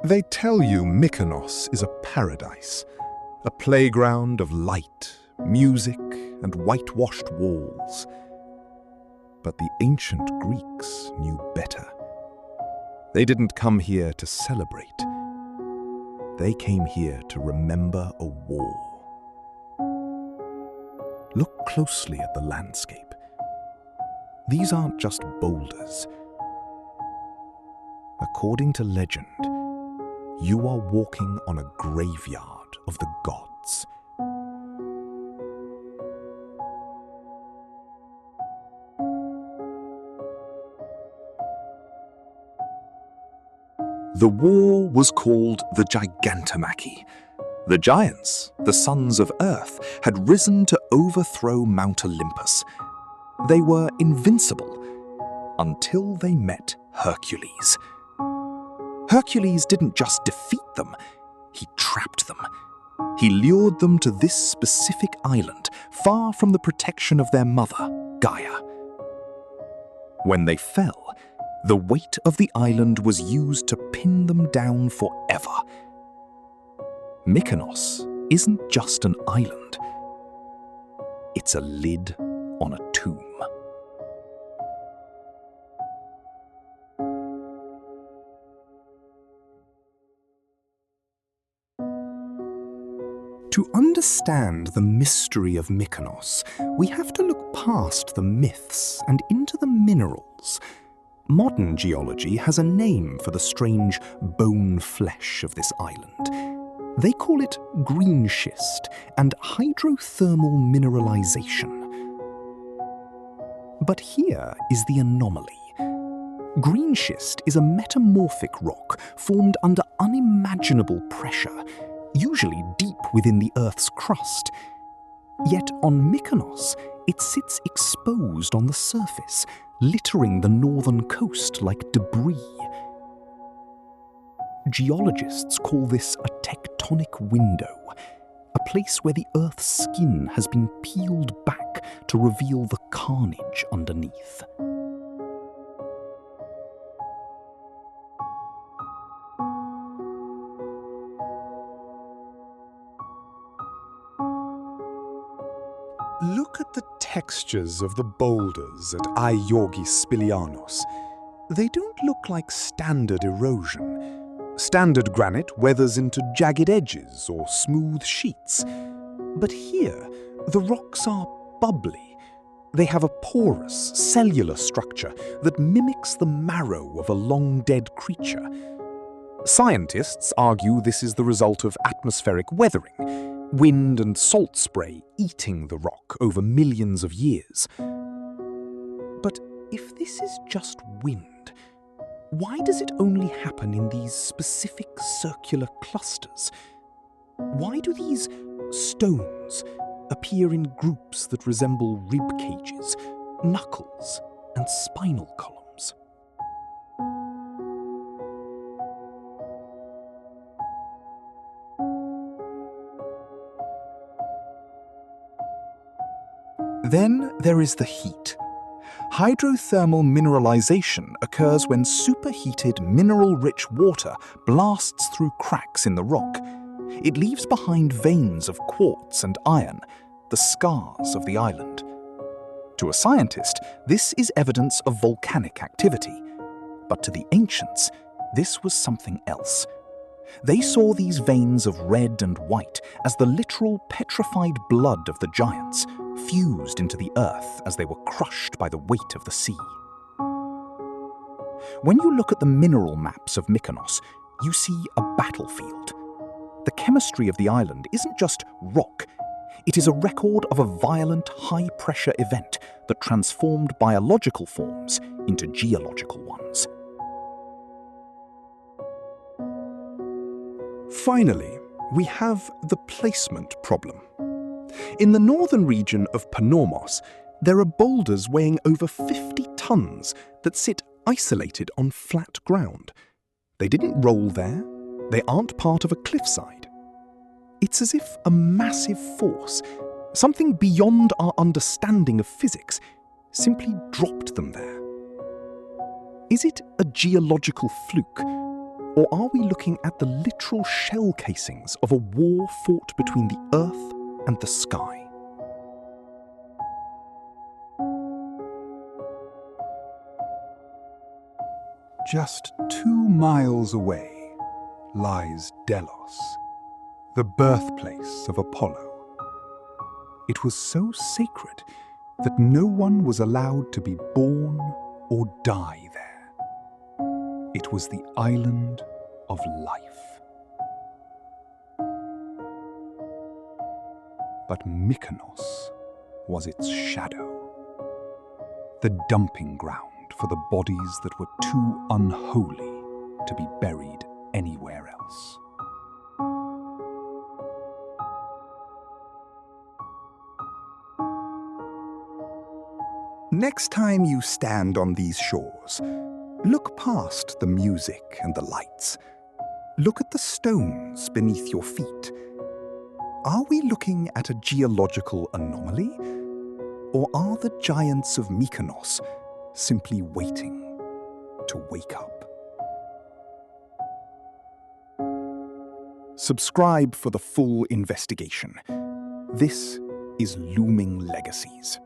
They tell you Mykonos is a paradise, a playground of light, music, and whitewashed walls. But the ancient Greeks knew better. They didn't come here to celebrate. They came here to remember a war. Look closely at the landscape. These aren't just boulders. According to legend, you are walking on a graveyard of the gods. The war was called the Gigantomachy. The giants, the sons of Earth, had risen to overthrow Mount Olympus. They were invincible until they met Hercules. Hercules didn't just defeat them, he trapped them. He lured them to this specific island, far from the protection of their mother, Gaia. When they fell, the weight of the island was used to pin them down forever. Mykonos isn't just an island. It's a lid on a tomb. To understand the mystery of Mykonos, we have to look past the myths and into the minerals. Modern geology has a name for the strange bone flesh of this island. They call it green schist and hydrothermal mineralization. But here is the anomaly. Green schist is a metamorphic rock formed under unimaginable pressure, usually deep within the Earth's crust. Yet on Mykonos, it sits exposed on the surface, littering the northern coast like debris. Geologists call this a tectonic window, a place where the Earth's skin has been peeled back to reveal the carnage underneath. Look at the textures of the boulders at Aegean Spilianos. They don't look like standard erosion. Standard granite weathers into jagged edges or smooth sheets. But here, the rocks are bubbly. They have a porous, cellular structure that mimics the marrow of a long-dead creature. Scientists argue this is the result of atmospheric weathering, wind and salt spray eating the rock over millions of years. But if this is just wind, why does it only happen in these specific circular clusters? Why do these stones appear in groups that resemble rib cages, knuckles, and spinal columns? Then there is the heat. Hydrothermal mineralization occurs when superheated mineral-rich water blasts through cracks in the rock. It leaves behind veins of quartz and iron, the scars of the island. To a scientist, this is evidence of volcanic activity. But to the ancients, this was something else. They saw these veins of red and white as the literal petrified blood of the giants, fused into the earth as they were crushed by the weight of the sea. When you look at the mineral maps of Mykonos, you see a battlefield. The chemistry of the island isn't just rock. It is a record of a violent, high-pressure event that transformed biological forms into geological ones. Finally, we have the placement problem. In the northern region of Panormos, there are boulders weighing over 50 tons that sit isolated on flat ground. They didn't roll there. They aren't part of a cliffside. It's as if a massive force, something beyond our understanding of physics, simply dropped them there. Is it a geological fluke? Or are we looking at the literal shell casings of a war fought between the earth and the sky? Just 2 miles away lies Delos, the birthplace of Apollo. It was so sacred that no one was allowed to be born or die there. It was the island of life. But Mykonos was its shadow, the dumping ground for the bodies that were too unholy to be buried anywhere else. Next time you stand on these shores, look past the music and the lights. Look at the stones beneath your feet. Are we looking at a geological anomaly? Or are the giants of Mykonos simply waiting to wake up? Subscribe for the full investigation. This is Looming Legacies.